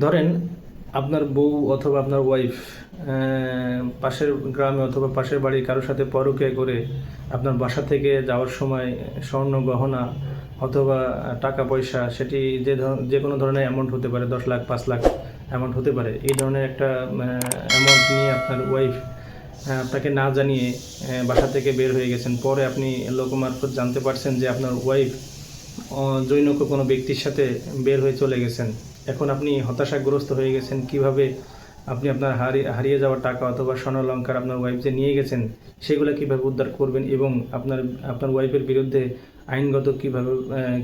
ধরেন আপনার বউ অথবা আপনার ওয়াইফ পাশের গ্রামে অথবা পাশের বাড়ির কারোর সাথে পরকীয়া করে আপনার বাসা থেকে যাওয়ার সময় স্বর্ণ গহনা অথবা টাকা পয়সা সেটি যে কোনো ধরনের অ্যামাউন্ট হতে পারে, 10 লাখ 5 লাখ অ্যামাউন্ট হতে পারে, এই ধরনের একটা অ্যামাউন্ট নিয়ে আপনার ওয়াইফ আপনাকে না জানিয়ে বাসা থেকে বের হয়ে গেছেন। পরে আপনি লোক মারফত জানতে পারছেন যে আপনার ওয়াইফ জনৈক কোনো ব্যক্তির সাথে বের হয়ে চলে গেছেন। এখন আপনি হতাশাগ্রস্ত হয়ে গেছেন, কিভাবে আপনি আপনার হারিয়ে যাওয়া টাকা অথবা স্বর্ণালঙ্কার আপনার ওয়াইফ যে নিয়ে গেছেন সেগুলো কিভাবে উদ্ধার করবেন এবং আপনার ওয়াইফের বিরুদ্ধে আইনগত কিভাবে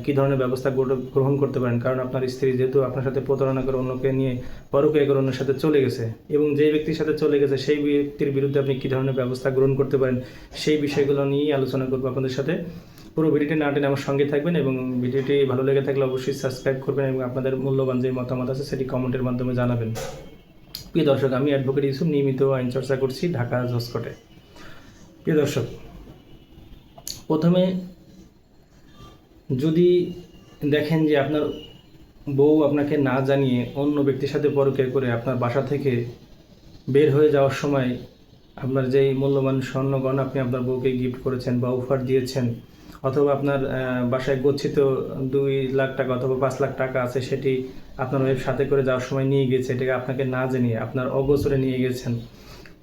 কী ধরনের ব্যবস্থা গ্রহণ করতে পারেন। কারণ আপনার স্ত্রী যেহেতু আপনার সাথে প্রতারণা করে অন্যকে নিয়ে পরকীয়া করে অন্যের সাথে চলে গেছে, এবং যেই ব্যক্তির সাথে চলে গেছে সেই ব্যক্তির বিরুদ্ধে আপনি কী ধরনের ব্যবস্থা গ্রহণ করতে পারেন, সেই বিষয়গুলো নিয়েই আলোচনা করবো আপনাদের সাথে। পুরো ভিডিওটি না টেনে আমার সঙ্গে থাকবেন এবং ভিডিওটি ভালো লেগে থাকলে অবশ্যই সাবস্ক্রাইব করবেন এবং আপনাদের মূল্যবান যে মতামত আছে সেটি কমেন্টের মাধ্যমে জানাবেন। প্রিয় দর্শক, আমি অ্যাডভোকেট ইউসুফ নিয়মিত আইন চর্চা করছি ঢাকা জজকোর্টে। প্রিয় দর্শক, প্রথমে যদি দেখেন যে আপনার বউ আপনাকে না জানিয়ে অন্য ব্যক্তির সাথে পরকীয়া করে আপনার বাসা থেকে বের হয়ে যাওয়ার সময় আপনার যেই মূল্যবান স্বর্ণগহনা আপনি আপনার বউকে গিফট করেছেন বা উপহার দিয়েছেন, অথবা আপনার বাসায় গচ্ছিত 2 লাখ টাকা অথবা 5 লাখ টাকা আছে, সেটি আপনার ওয়াইফ সাথে করে যাওয়ার সময় নিয়ে গেছে, এটাকে আপনাকে না জানিয়ে আপনার অগোচরে নিয়ে গেছেন,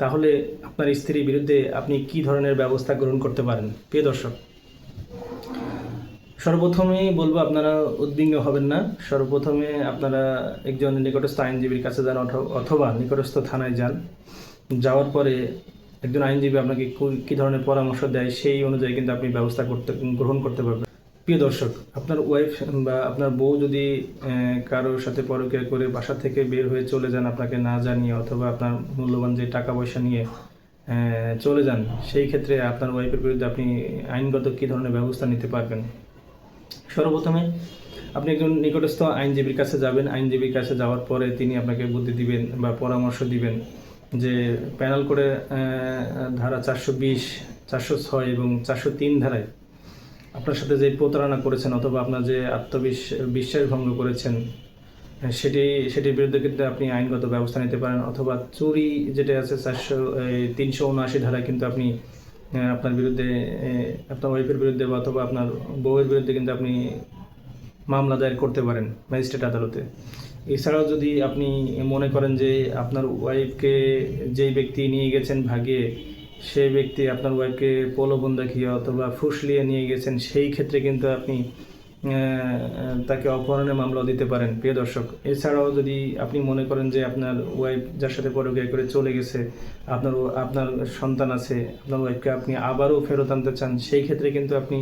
তাহলে আপনার স্ত্রীর বিরুদ্ধে আপনি কি ধরনের ব্যবস্থা গ্রহণ করতে পারেন? প্রিয় দর্শক, সর্বপ্রথমেই বলবো আপনারা উদ্বিগ্ন হবেন না। সর্বপ্রথমে আপনারা একজন নিকটস্থ আইনজীবীর কাছে যান অথবা নিকটস্থ থানায় যান। যাওয়ার পরে একজন আইনজীবী আপনাকে কী ধরনের পরামর্শ দেয় সেই অনুযায়ী কিন্তু আপনি ব্যবস্থা গ্রহণ করতে পারবেন। প্রিয় দর্শক, আপনার ওয়াইফ বা আপনার বউ যদি কারোর সাথে পরকীয়া করে বাসা থেকে বের হয়ে চলে যান আপনাকে না জানিয়ে, অথবা আপনার মূল্যবান যে টাকা পয়সা নিয়ে চলে যান, সেই ক্ষেত্রে আপনার ওয়াইফের বিরুদ্ধে আপনি আইনগত কী ধরনের ব্যবস্থা নিতে পারবেন? সর্বপ্রথমে আপনি একজন নিকটস্থ আইনজীবীর কাছে যাবেন। আইনজীবীর কাছে যাওয়ার পরে তিনি আপনাকে বুদ্ধি দিবেন বা পরামর্শ দিবেন যে প্যানেল করে ধারা 420, 406 এবং 403 ধারায় আপনার সাথে যে প্রতারণা করেছেন অথবা আপনার যে বিশ্বাস ভঙ্গ করেছেন সেটির বিরুদ্ধে কিন্তু আপনি আইনগত ব্যবস্থা নিতে পারেন। অথবা চুরি যেটা আছে 379 ধারায় কিন্তু আপনি আপনার বিরুদ্ধে আপনার ওয়াইফের বিরুদ্ধে অথবা আপনার বউয়ের বিরুদ্ধে কিন্তু আপনি মামলা দায়ের করতে পারেন ম্যাজিস্ট্রেট আদালতে। এছাড়াও যদি আপনি মনে করেন যে আপনার ওয়াইফকে যেই ব্যক্তি নিয়ে গেছেন ভাগিয়ে, সেই ব্যক্তি আপনার ওয়াইফকে প্রলোভন দেখিয়ে অথবা ফুসলিয়ে নিয়ে গেছেন, সেই ক্ষেত্রে কিন্তু আপনি তাকে অপহরণের মামলাও দিতে পারেন। প্রিয় দর্শক, এছাড়াও যদি আপনি মনে করেন যে আপনার ওয়াইফ যার সাথে পরকীয়া করে চলে গেছে, আপনার সন্তান আছে, আপনার ওয়াইফকে আপনি আবারও ফেরত আনতে চান, সেই ক্ষেত্রে কিন্তু আপনি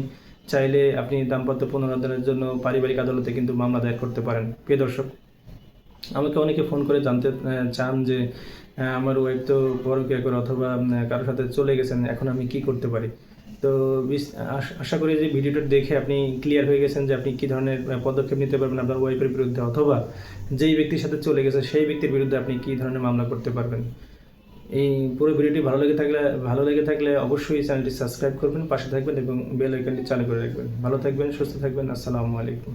চাইলে আপনি দাম্পত্য পুনরুদ্ধারের জন্য পারিবারিক আদালতে কিন্তু মামলা দায়ের করতে পারেন। প্রিয় দর্শক, আমাকে অনেকে ফোন করে জানতে চান যে আমার ওয়াইফ তো পরকীয়া করে অথবা কারোর সাথে চলে গেছেন, এখন আমি কি করতে পারি? তো আশা করি যে ভিডিওটা দেখে আপনি ক্লিয়ার হয়ে গেছেন যে আপনি কী ধরনের পদক্ষেপ নিতে পারবেন আপনার ওয়াইফের বিরুদ্ধে, অথবা যেই ব্যক্তির সাথে চলে গেছে সেই ব্যক্তির বিরুদ্ধে আপনি কী ধরনের মামলা করতে পারবেন। এই পুরো ভিডিওটি ভালো লেগে থাকলে অবশ্যই চ্যানেলটি সাবস্ক্রাইব করবেন, পাশে থাকবেন এবং বেল আইকনটি চালু করে রাখবেন। ভালো থাকবেন, সুস্থ থাকবেন। আসসালামু আলাইকুম।